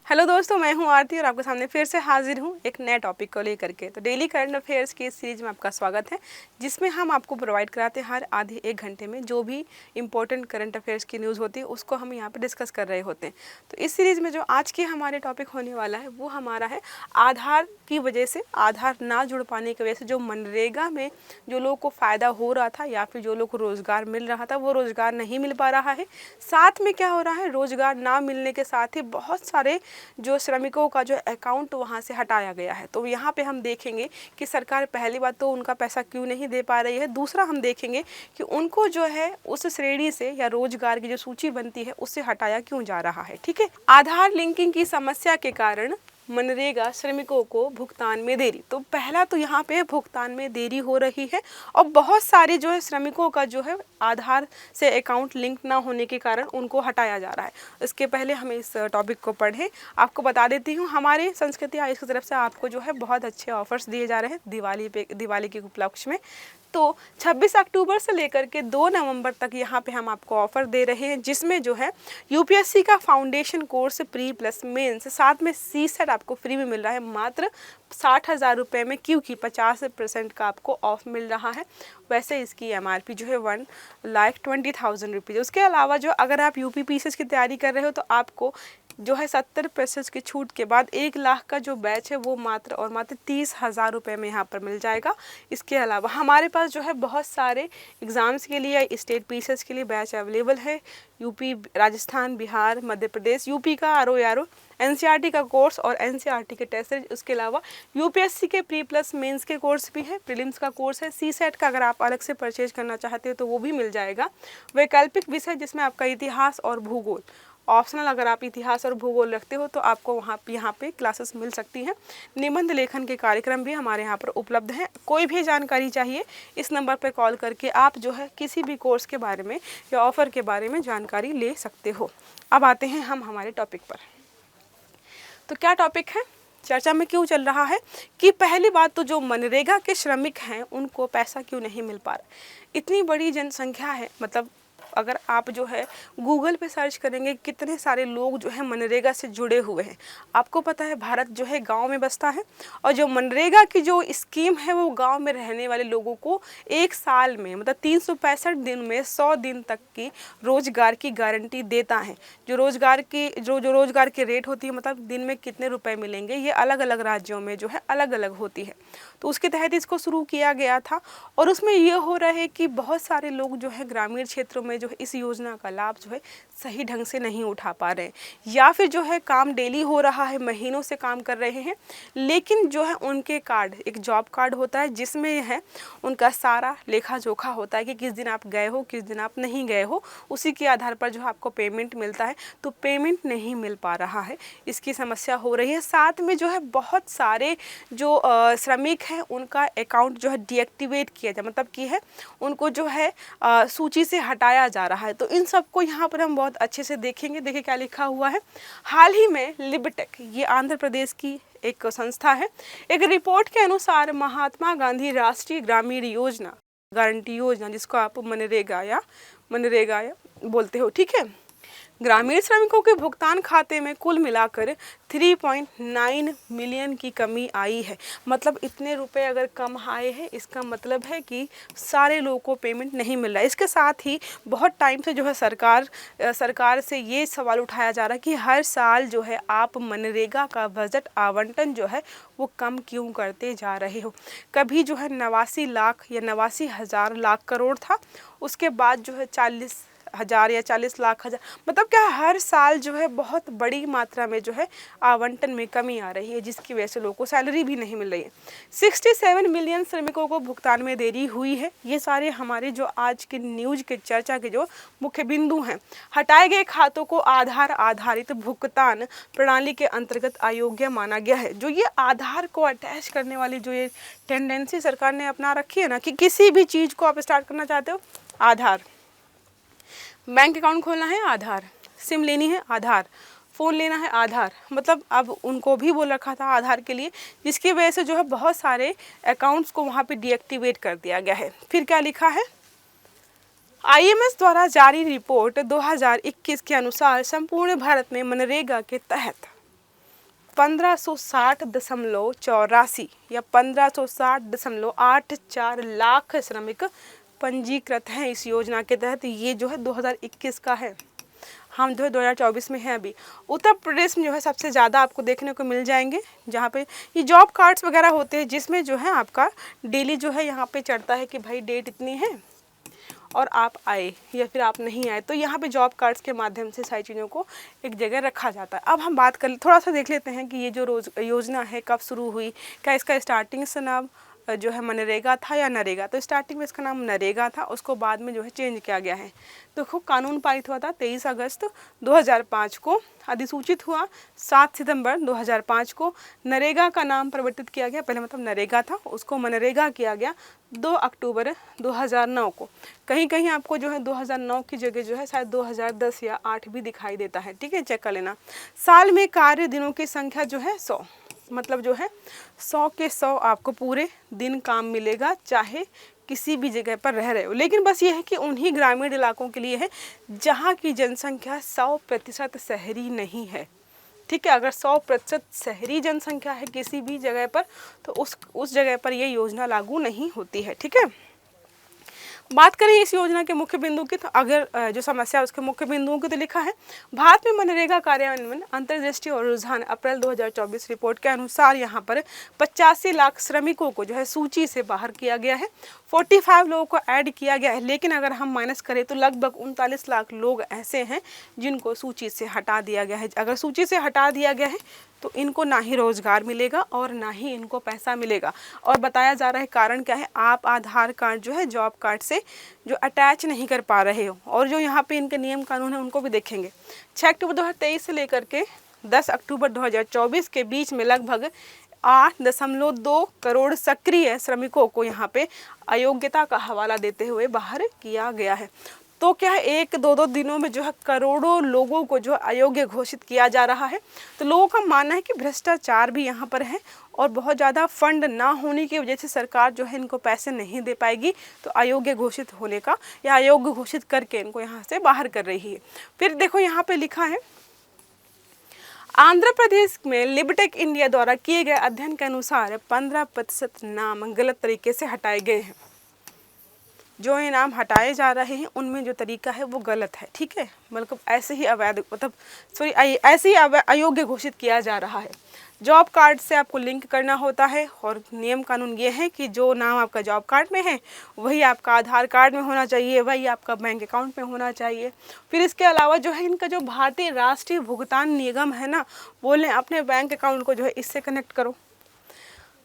Hello दोस्तों, मैं हूं आरती और आपके सामने फिर से हाजिर हूं एक नए टॉपिक को लेकर के। तो डेली करंट अफेयर्स की इस सीरीज में आपका स्वागत है, जिसमें हम आपको प्रोवाइड कराते हैं हर आधे एक घंटे में जो भी इंपॉर्टेंट करंट अफेयर्स की न्यूज़ होती है उसको हम यहां पे डिस्कस कर रहे होते हैं। तो इस सीरीज़ में जो आज के हमारे टॉपिक होने वाला है वो हमारा है आधार की वजह से, आधार ना जुड़ पाने की वजह से जो मनरेगा में जो लोगों को फ़ायदा हो रहा था या फिर जो लोग को रोज़गार मिल रहा था वो रोज़गार नहीं मिल पा रहा है। साथ में क्या हो रहा है, रोज़गार ना मिलने के साथ ही बहुत सारे जो श्रमिकों का जो अकाउंट वहाँ से हटाया गया है। तो यहाँ पे हम देखेंगे कि सरकार पहली बात तो उनका पैसा क्यों नहीं दे पा रही है, दूसरा हम देखेंगे कि उनको जो है उस श्रेणी से या रोजगार की जो सूची बनती है उससे हटाया क्यों जा रहा है। ठीक है, आधार लिंकिंग की समस्या के कारण मनरेगा श्रमिकों को भुगतान में देरी। तो पहला तो यहाँ पे भुगतान में देरी हो रही है और बहुत सारे जो है श्रमिकों का जो है आधार से अकाउंट लिंक ना होने के कारण उनको हटाया जा रहा है। इसके पहले हम इस टॉपिक को पढ़ें, आपको बता देती हूँ हमारे संस्कृति आयोग की तरफ से आपको जो है बहुत अच्छे ऑफर्स दिए जा रहे हैं दिवाली के उपलक्ष्य में। तो 26 अक्टूबर से लेकर के 2 नवंबर तक यहाँ पे हम आपको ऑफर दे रहे हैं, जिसमें जो है यूपीएससी का foundation course pre plus mains साथ में सी सेट आपको फ्री में मिल रहा है मात्र 60,000 रुपये में, क्योंकि 50% का आपको ऑफ मिल रहा है। वैसे इसकी एमआरपी जो है 1,20,000 रुपीज़। उसके अलावा जो अगर आप यूपीपीसीएस की तैयारी कर रहे हो तो आपको जो है 70% की छूट के बाद 1 लाख का जो बैच है वो मात्र और मात्र 30,000 रुपये में यहाँ पर मिल जाएगा। इसके अलावा हमारे पास जो है बहुत सारे एग्ज़ाम्स के लिए, स्टेट पीसीएस के लिए बैच अवेलेबल है। यूपी, राजस्थान, बिहार, मध्य प्रदेश, यूपी का आरओ एनसीईआरटी का कोर्स और एनसीईआरटी के टेस्ट है। उसके अलावा यूपीएससी के प्री प्लस मेंस के कोर्स भी है, प्रीलिम्स का कोर्स है। सी सेट का अगर आप अलग से परचेज करना चाहते हो तो वो भी मिल जाएगा। वैकल्पिक विषय जिसमें आपका इतिहास और भूगोल ऑप्शनल, अगर आप इतिहास और भूगोल रखते हो तो आपको यहाँ पे क्लासेस मिल सकती हैं। निबंध लेखन के कार्यक्रम भी हमारे यहाँ पर उपलब्ध हैं। कोई भी जानकारी चाहिए इस नंबर पर कॉल करके आप जो है किसी भी कोर्स के बारे में या ऑफ़र के बारे में जानकारी ले सकते हो। अब आते हैं हम हमारे टॉपिक पर। तो क्या टॉपिक है, चर्चा में क्यों चल रहा है कि पहली बात तो जो मनरेगा के श्रमिक हैं उनको पैसा क्यों नहीं मिल पा रहा। इतनी बड़ी जनसंख्या है, मतलब अगर आप जो है गूगल पे सर्च करेंगे कितने सारे लोग जो है मनरेगा से जुड़े हुए हैं। आपको पता है भारत जो है गांव में बसता है और जो मनरेगा की जो स्कीम है वो गांव में रहने वाले लोगों को एक साल में मतलब 365 दिन में 100 दिन तक की रोजगार की गारंटी देता है। जो रोजगार की रेट होती है, मतलब दिन में कितने रुपए मिलेंगे, ये अलग अलग राज्यों में जो है अलग अलग होती है। तो उसके तहत इसको शुरू किया गया था और उसमें ये हो रहा है कि बहुत सारे लोग जो है ग्रामीण क्षेत्रों में जो है इस योजना का लाभ जो है सही ढंग से नहीं उठा पा रहे हैं, या फिर जो है काम डेली हो रहा है, महीनों से काम कर रहे हैं, लेकिन जो है उनके कार्ड, एक जॉब कार्ड होता है जिसमें है उनका सारा लेखा जोखा होता है कि किस दिन आप गए हो, किस दिन आप नहीं गए हो, उसी के आधार पर जो आपको पेमेंट मिलता है। तो पेमेंट नहीं मिल पा रहा है, इसकी समस्या हो रही है। साथ में जो है बहुत सारे जो श्रमिक हैं उनका अकाउंट जो है डीएक्टिवेट किया जाए, मतलब कि है उनको जो है सूची से हटाया जा रहा है। तो इन सबको यहाँ पर हम बहुत अच्छे से देखेंगे। देखिए क्या लिखा हुआ है। हाल ही में लिबटेक, ये आंध्र प्रदेश की एक संस्था है, एक रिपोर्ट के अनुसार महात्मा गांधी राष्ट्रीय ग्रामीण योजना गारंटी योजना, जिसको आप मनरेगा या बोलते हो, ठीक है, ग्रामीण श्रमिकों के भुगतान खाते में कुल मिलाकर 3.9 मिलियन की कमी आई है। मतलब इतने रुपए अगर कम आए हैं, इसका मतलब है कि सारे लोगों को पेमेंट नहीं मिल रहा है। इसके साथ ही बहुत टाइम से जो है सरकार से ये सवाल उठाया जा रहा है कि हर साल जो है आप मनरेगा का बजट आवंटन जो है वो कम क्यों करते जा रहे हो। कभी जो है 89 लाख या 89,000 लाख करोड़ था, उसके बाद जो है 40,000 या 40 लाख हजार, मतलब क्या हर साल जो है बहुत बड़ी मात्रा में जो है आवंटन में कमी आ रही है, जिसकी वजह से लोगों को सैलरी भी नहीं मिल रही है। 67 मिलियन श्रमिकों को भुगतान में देरी हुई है। ये सारे हमारे जो आज के न्यूज के चर्चा के जो मुख्य बिंदु हैं। हटाए गए खातों को आधार आधारित भुगतान प्रणाली के अंतर्गत अयोग्य माना गया है। जो ये आधार को अटैच करने वाली जो ये टेंडेंसी सरकार ने अपना रखी है ना, कि किसी भी चीज़ को आप स्टार्ट करना चाहते हो आधार, बैंक अकाउंट खोलना है आधार, सिम लेनी है आधार, फ़ोन लेना है आधार, मतलब अब उनको भी बोल रखा था आधार के लिए, जिसकी वजह से जो है बहुत सारे अकाउंट्स को वहाँ पे डीएक्टिवेट कर दिया गया है। फिर क्या लिखा है, आईएमएस द्वारा जारी रिपोर्ट 2021 के अनुसार संपूर्ण भारत में मनरेगा के तहत 1560.84 या 1560.84 लाख श्रमिक पंजीकृत हैं इस योजना के तहत। ये जो है 2021 का है, हम जो है 2024 में हैं अभी। उत्तर प्रदेश में जो है सबसे ज़्यादा आपको देखने को मिल जाएंगे, जहाँ पे ये जॉब कार्ड्स वगैरह होते हैं, जिसमें जो है आपका डेली जो है यहाँ पे चढ़ता है कि भाई डेट इतनी है और आप आए या फिर आप नहीं आए, तो यहाँ पे जॉब कार्ड्स के माध्यम से सारी चीज़ों को एक जगह रखा जाता है। अब हम बात कर थोड़ा सा देख लेते हैं कि ये जो योजना है कब शुरू हुई, क्या इसका स्टार्टिंग से नाम जो है मनरेगा था या नरेगा। तो स्टार्टिंग में इसका नाम नरेगा था, उसको बाद में जो है चेंज किया गया है। तो खूब कानून पारित हुआ था 23 अगस्त 2005 को, अधिसूचित हुआ 7 सितंबर 2005 को। नरेगा का नाम परिवर्तित किया गया, पहले मतलब नरेगा था, उसको मनरेगा किया गया 2 अक्टूबर 2009 को। कहीं कहीं आपको जो है 2009 की जगह जो है शायद 2010 या 8 भी दिखाई देता है, ठीक है, चेक कर लेना। साल में कार्य दिनों की संख्या जो है 100, मतलब जो है 100 के 100 आपको पूरे दिन काम मिलेगा, चाहे किसी भी जगह पर रह रहे हो। लेकिन बस ये है कि उन्हीं ग्रामीण इलाकों के लिए है जहाँ की जनसंख्या 100% शहरी नहीं है, ठीक है। अगर 100% शहरी जनसंख्या है किसी भी जगह पर, तो उस जगह पर ये योजना लागू नहीं होती है, ठीक है। बात करें इस योजना के मुख्य बिंदु की, तो अगर जो समस्या है उसके मुख्य बिंदुओं की, तो लिखा है भारत में मनरेगा कार्यान्वयन अंतर्दृष्टि और रुझान अप्रैल 2024 रिपोर्ट के अनुसार यहाँ पर 85 लाख श्रमिकों को जो है सूची से बाहर किया गया है, 45 लोगों को ऐड किया गया है। लेकिन अगर हम माइनस करें तो लगभग 39 लाख लोग ऐसे हैं जिनको सूची से हटा दिया गया है। अगर सूची से हटा दिया गया है तो इनको ना ही रोजगार मिलेगा और ना ही इनको पैसा मिलेगा। और बताया जा रहा है कारण क्या है, आप आधार कार्ड जो है जॉब कार्ड से जो अटैच नहीं कर पा रहे हो। और जो यहाँ पे इनके नियम कानून है उनको भी देखेंगे। 6 अक्टूबर 2023 से लेकर के 10 अक्टूबर 2024 के बीच में लगभग 8.2 करोड़ सक्रिय श्रमिकों को यहाँ पे अयोग्यता का हवाला देते हुए बाहर किया गया है। तो क्या है, 1-2 दिनों में जो है करोड़ों लोगों को जो अयोग्य घोषित किया जा रहा है। तो लोगों का मानना है कि भ्रष्टाचार भी यहाँ पर है और बहुत ज़्यादा फंड ना होने की वजह से सरकार जो है इनको पैसे नहीं दे पाएगी, तो अयोग्य घोषित होने का या अयोग्य घोषित करके इनको यहाँ से बाहर कर रही है। फिर देखो यहाँ पे लिखा है, आंध्र प्रदेश में लिबटेक इंडिया द्वारा किए गए अध्ययन के अनुसार 15% नाम गलत तरीके से हटाए गए हैं। जो ये नाम हटाए जा रहे हैं उनमें जो तरीका है वो गलत है, ठीक है। मतलब ऐसे ही अवैध, मतलब सॉरी ऐसे ही अयोग्य घोषित किया जा रहा है। जॉब कार्ड से आपको लिंक करना होता है और नियम कानून ये है कि जो नाम आपका जॉब कार्ड में है वही आपका आधार कार्ड में होना चाहिए, वही आपका बैंक अकाउंट में होना चाहिए। फिर इसके अलावा जो है इनका जो भारतीय राष्ट्रीय भुगतान निगम है ना, बोले अपने बैंक अकाउंट को जो है इससे कनेक्ट करो।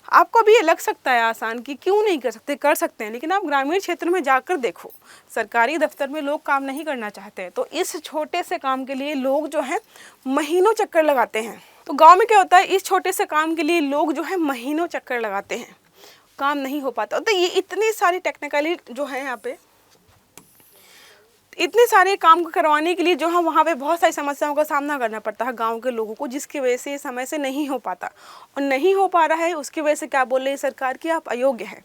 आपको भी ये लग सकता है आसान कि क्यों नहीं कर सकते, कर सकते हैं, लेकिन आप ग्रामीण क्षेत्र में जाकर देखो, सरकारी दफ्तर में लोग काम नहीं करना चाहते हैं। तो इस छोटे से काम के लिए लोग जो है महीनों चक्कर लगाते हैं। तो गांव में क्या होता है, इस छोटे से काम के लिए लोग जो है महीनों चक्कर लगाते हैं, काम नहीं हो पाता। तो ये इतनी सारी टेक्निकली जो है यहाँ पे इतने सारे काम को करवाने के लिए जो है वहाँ पे बहुत सारी समस्याओं का सामना करना पड़ता है गांव के लोगों को, जिसकी वजह से ये समय से नहीं हो पाता। और नहीं हो पा रहा है उसकी वजह से क्या बोल रही है सरकार कि आप अयोग्य हैं,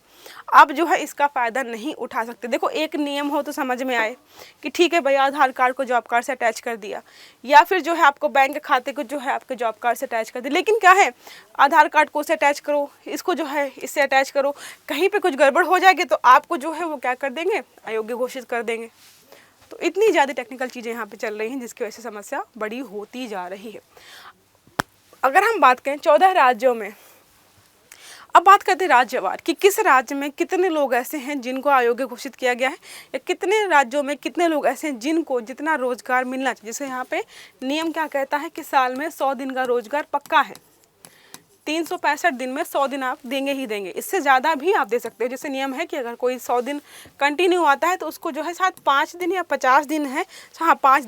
आप जो है इसका फ़ायदा नहीं उठा सकते। देखो एक नियम हो तो समझ में आए कि ठीक है भाई आधार कार्ड को जॉब कार्ड से अटैच कर दिया, या फिर जो है आपको बैंक खाते को जो है आपके जॉब कार्ड से अटैच कर दिया। लेकिन क्या है, आधार कार्ड को उससे अटैच करो, इसको जो है इससे अटैच करो, कहीं पर कुछ गड़बड़ हो जाएगी तो आपको जो है वो क्या कर देंगे, अयोग्य घोषित कर देंगे। तो इतनी ज़्यादा टेक्निकल चीज़ें यहाँ पे चल रही हैं जिसकी वजह से समस्या बड़ी होती जा रही है। अगर हम बात करें 14 राज्यों में, अब बात करते हैं राज्यवार कि किस राज्य में कितने लोग ऐसे हैं जिनको अयोग्य घोषित किया गया है, या कितने राज्यों में कितने लोग ऐसे हैं जिनको जितना रोजगार मिलना चाहिए। जैसे यहाँ पे नियम क्या कहता है कि साल में 100 दिन का रोजगार पक्का है, 365 दिन में 100 दिन आप देंगे ही देंगे, इससे ज़्यादा भी आप दे सकते हो। जैसे नियम है कि अगर कोई 100 दिन कंटिन्यू आता है तो उसको जो है शायद 5 दिन या 50 दिन है, हाँ 5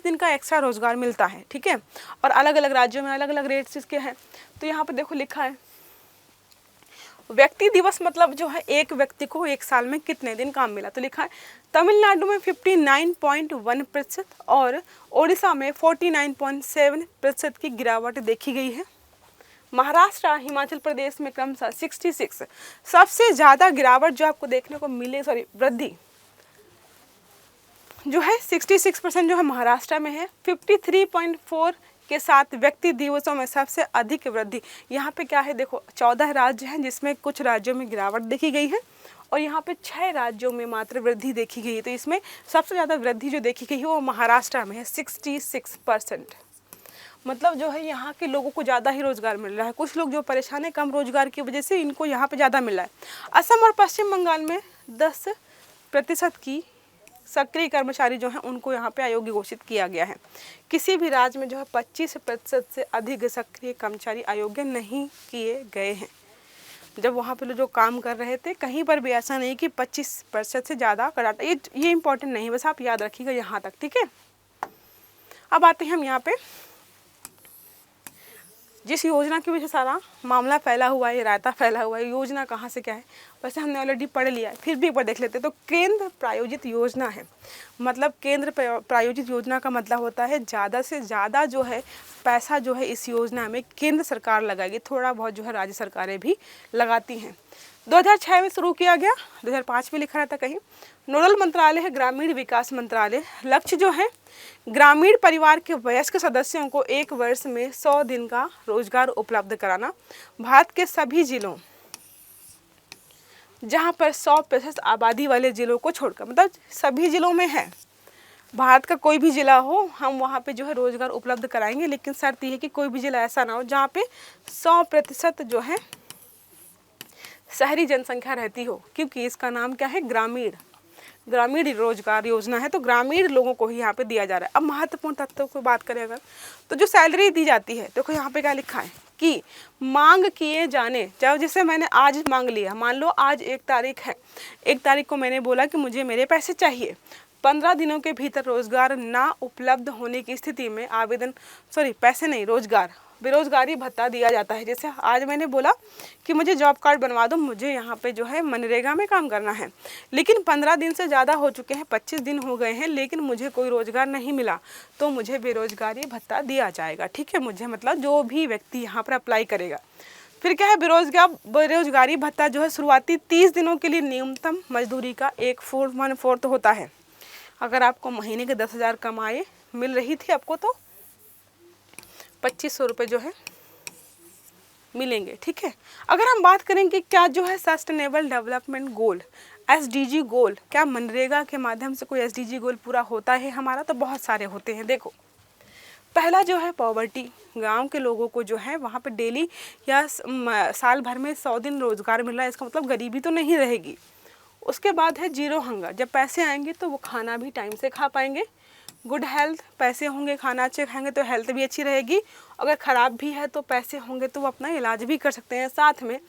दिन का एक्स्ट्रा रोजगार मिलता है, ठीक है। और अलग अलग राज्यों में अलग अलग रेट्स इसके हैं। तो यहाँ पर देखो लिखा है व्यक्ति दिवस, मतलब जो है एक व्यक्ति को एक साल में कितने दिन काम मिला। तो लिखा है तमिलनाडु में 59.1% और ओडिशा में 49.7% की गिरावट देखी गई है। महाराष्ट्र हिमाचल प्रदेश में क्रमशः 66, सबसे ज़्यादा गिरावट जो आपको देखने को मिले, वृद्धि जो है 66% जो है महाराष्ट्र में है, 53.4 के साथ व्यक्ति दिवसों में सबसे अधिक वृद्धि। यहाँ पे क्या है, देखो 14 राज्य हैं जिसमें कुछ राज्यों में गिरावट देखी गई है और यहाँ पे 6 राज्यों में मात्र वृद्धि देखी गई है। तो इसमें सबसे ज़्यादा वृद्धि जो देखी गई है वो महाराष्ट्र में है, 66%। मतलब जो है यहाँ के लोगों को ज़्यादा ही रोज़गार मिल रहा है। कुछ लोग जो परेशान हैं कम रोज़गार की वजह से, इनको यहाँ पे ज़्यादा मिल रहा है। असम और पश्चिम बंगाल में 10% की सक्रिय कर्मचारी जो हैं उनको यहाँ पे अयोग्य घोषित किया गया है। किसी भी राज्य में जो है 25% से अधिक सक्रिय कर्मचारी अयोग्य नहीं किए गए हैं। जब वहाँ पे लोग जो काम कर रहे थे कहीं पर भी ऐसा नहीं कि 25% से ज़्यादा कराटा, ये इंपॉर्टेंट नहीं है, बस आप याद रखिएगा यहाँ तक, ठीक है। अब आते हैं हम यहाँ पे जिस योजना की वजह से सारा मामला फैला हुआ है, रायता फैला हुआ है। योजना कहाँ से क्या है, वैसे हमने ऑलरेडी पढ़ लिया है, फिर भी एक बार देख लेते हैं। तो केंद्र प्रायोजित योजना है, मतलब केंद्र प्रायोजित योजना का मतलब होता है ज़्यादा से ज़्यादा जो है पैसा जो है इस योजना में केंद्र सरकार लगाएगी, थोड़ा बहुत जो है राज्य सरकारें भी लगाती हैं। 2006 में शुरू किया गया, 2005 में लिखा रहता कहीं। नोडल मंत्रालय है ग्रामीण विकास मंत्रालय। लक्ष्य जो है ग्रामीण परिवार के वयस्क सदस्यों को 1 वर्ष में 100 दिन का रोजगार उपलब्ध कराना। भारत के सभी जिलों जहां पर 100% आबादी वाले जिलों को छोड़कर, मतलब सभी जिलों में है, भारत का कोई भी जिला हो हम वहाँ पे जो है रोजगार उपलब्ध कराएंगे, लेकिन शर्त यह है कि कोई भी जिला ऐसा ना हो जहाँ पे 100% जो है शहरी जनसंख्या रहती हो, क्योंकि इसका नाम क्या है, ग्रामीण रोजगार योजना है। तो ग्रामीण लोगों को ही यहाँ पे दिया जा रहा है। अब महत्वपूर्ण तथ्यों की बात करें अगर, तो जो सैलरी दी जाती है, देखो यहाँ पे क्या लिखा है कि मांग किए जाने, चाहे जैसे मैंने आज मांग लिया, मान लो आज 1 तारीख है, 1 तारीख को मैंने बोला कि मुझे मेरे पैसे चाहिए, 15 दिनों के भीतर रोजगार ना उपलब्ध होने की स्थिति में बेरोजगारी भत्ता दिया जाता है। जैसे आज मैंने बोला कि मुझे जॉब कार्ड बनवा दो, मुझे यहाँ पे जो है मनरेगा में काम करना है, लेकिन 15 दिन से ज़्यादा हो चुके हैं, 25 दिन हो गए हैं, लेकिन मुझे कोई रोज़गार नहीं मिला, तो मुझे बेरोजगारी भत्ता दिया जाएगा, ठीक है। मुझे मतलब जो भी व्यक्ति यहाँ पर अप्लाई करेगा। फिर क्या है, बेरोजगारी भत्ता जो है शुरुआती 30 दिनों के लिए न्यूनतम मजदूरी का 1/4 होता है। अगर आपको महीने के 10,000 कमाए मिल रही थी आपको, तो 2500 रुपये जो है मिलेंगे, ठीक है। अगर हम बात करें कि क्या जो है सस्टेनेबल डेवलपमेंट गोल, SDG गोल, क्या मनरेगा के माध्यम से कोई SDG गोल पूरा होता है हमारा, तो बहुत सारे होते हैं। देखो पहला जो है पॉवर्टी, गांव के लोगों को जो है वहाँ पे डेली या साल भर में 100 दिन रोजगार मिल रहा है, इसका मतलब गरीबी तो नहीं रहेगी। उसके बाद है जीरो हंगर, जब पैसे आएंगे तो वो खाना भी टाइम से खा पाएंगे। गुड हेल्थ, पैसे होंगे खाना अच्छे खाएंगे तो हेल्थ भी अच्छी रहेगी, अगर ख़राब भी है तो पैसे होंगे तो वो अपना इलाज भी कर सकते हैं। साथ में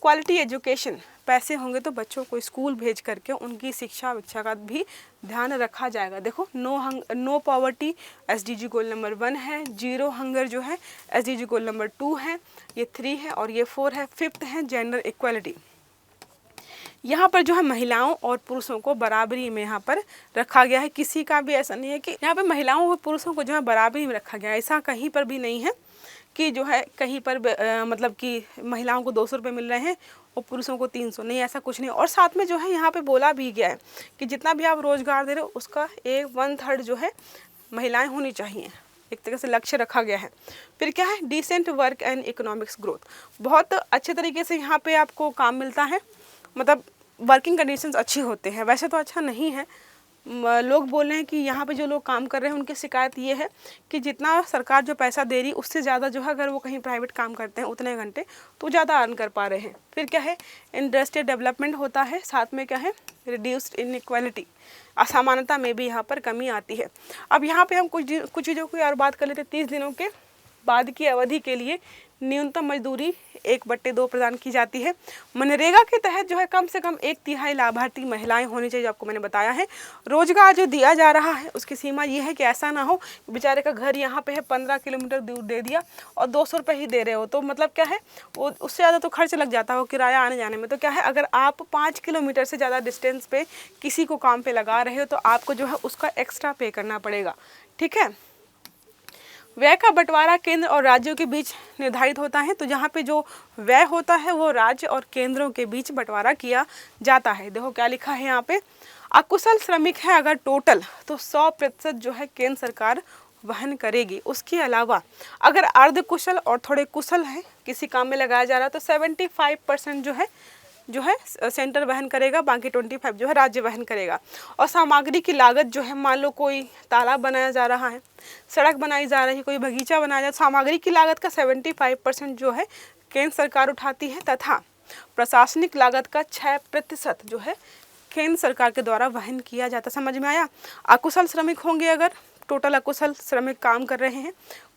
क्वालिटी एजुकेशन, पैसे होंगे तो बच्चों को स्कूल भेज करके उनकी शिक्षा विक्षा का भी ध्यान रखा जाएगा। देखो no poverty SDG goal number 1 है, जीरो हंगर जो है SDG गोल नंबर 2 है, ये 3 है और ये 4 है। 5th है जेंडर इक्वालिटी, यहाँ पर जो है महिलाओं और पुरुषों को बराबरी में यहाँ पर रखा गया है। किसी का भी ऐसा नहीं है कि यहाँ पर महिलाओं और पुरुषों को जो है बराबरी में रखा गया है, ऐसा कहीं पर भी नहीं है कि जो है कहीं पर मतलब कि महिलाओं को 200 रुपये मिल रहे हैं और पुरुषों को 300, नहीं, ऐसा कुछ नहीं। और साथ में जो है यहाँ पे बोला भी गया है कि जितना भी आप रोज़गार दे रहे हो उसका 1/3 जो है महिलाएं होनी चाहिए, एक तरह से लक्ष्य रखा गया है। फिर क्या है, decent work and economics growth, बहुत अच्छे तरीके से यहाँ पे आपको काम मिलता है, मतलब वर्किंग कंडीशंस अच्छी होते हैं। वैसे तो अच्छा नहीं है, लोग बोल रहे हैं कि यहाँ पे जो लोग काम कर रहे हैं उनकी शिकायत ये है कि जितना सरकार जो पैसा दे रही उससे ज़्यादा जो है अगर वो कहीं प्राइवेट काम करते हैं उतने घंटे तो ज़्यादा अर्न कर पा रहे हैं। फिर क्या है, इंडस्ट्रियल डेवलपमेंट होता है, साथ में क्या है रिड्यूस्ड इनइक्वालिटी, असमानता में भी यहाँ पर कमी आती है। अब यहाँ पे हम कुछ चीज़ों की और बात कर लेते हैं। 30 दिनों के बाद की अवधि के लिए न्यूनतम मजदूरी 1/2 प्रदान की जाती है। मनरेगा के तहत जो है कम से कम 1/3 लाभार्थी महिलाएं होनी चाहिए, आपको मैंने बताया है। रोजगार जो दिया जा रहा है उसकी सीमा ये है कि ऐसा ना हो बेचारे का घर यहाँ पे है 15 किलोमीटर दूर दे दिया और 200 रुपये ही दे रहे हो, तो मतलब क्या है वो उससे ज़्यादा तो खर्च लग जाता हो किराया आने जाने में। तो क्या है, अगर आप 5 किलोमीटर से ज़्यादा डिस्टेंस पे किसी को काम पे लगा रहे हो तो आपको जो है उसका एक्स्ट्रा पे करना पड़ेगा, ठीक है। व्यय का बंटवारा केंद्र और राज्यों के बीच निर्धारित होता है, तो जहाँ पे जो व्यय होता है वो राज्य और केंद्रों के बीच बंटवारा किया जाता है। देखो क्या लिखा है यहाँ पे, अकुशल श्रमिक है अगर टोटल, तो 100% जो है केंद्र सरकार वहन करेगी। उसके अलावा अगर अर्ध कुशल और थोड़े कुशल हैं, किसी काम में लगाया जा रहा है, तो 75% जो है सेंटर वहन करेगा, बाकी 25 जो है राज्य वहन करेगा। और सामग्री की लागत जो है, मान लो कोई तालाब बनाया जा रहा है, सड़क बनाई जा रही है, कोई बगीचा बनाया जा रहा है, सामग्री की लागत का 75% जो है केंद्र सरकार उठाती है, तथा प्रशासनिक लागत का 6% जो है केंद्र सरकार के द्वारा वहन किया जाता। समझ में आया? अकुशल श्रमिक होंगे, अगर टोटल अकुशल श्रमिक काम कर रहे हैं,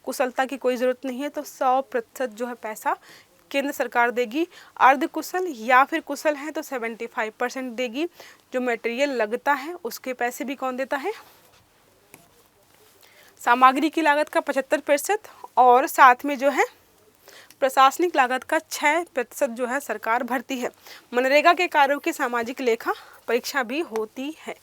कुशलता की कोई ज़रूरत नहीं है, तो 100% जो है पैसा केंद्र सरकार देगी। अर्ध कुशल या फिर कुशल है तो 75% देगी। जो मटेरियल लगता है उसके पैसे भी कौन देता है? सामग्री की लागत का 75% और साथ में जो है प्रशासनिक लागत का 6% जो है सरकार भरती है। मनरेगा के कार्यों की सामाजिक लेखा परीक्षा भी होती है।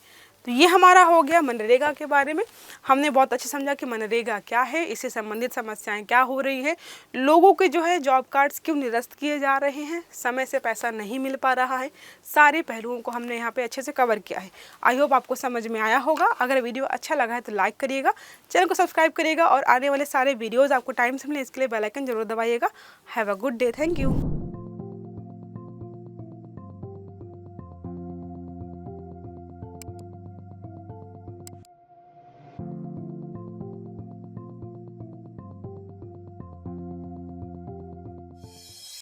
तो ये हमारा हो गया मनरेगा के बारे में। हमने बहुत अच्छे समझा कि मनरेगा क्या है, इससे संबंधित समस्याएं क्या हो रही है, लोगों के जो है जॉब कार्ड्स क्यों निरस्त किए जा रहे हैं, समय से पैसा नहीं मिल पा रहा है, सारे पहलुओं को हमने यहाँ पे अच्छे से कवर किया है। आई होप आपको समझ में आया होगा। अगर वीडियो अच्छा लगा है तो लाइक करिएगा, चैनल को सब्सक्राइब करिएगा और आने वाले सारे वीडियोज़ आपको टाइम से मिले इसके लिए बेल आइकन जरूर दबाइएगा। Have a good day. Thank you.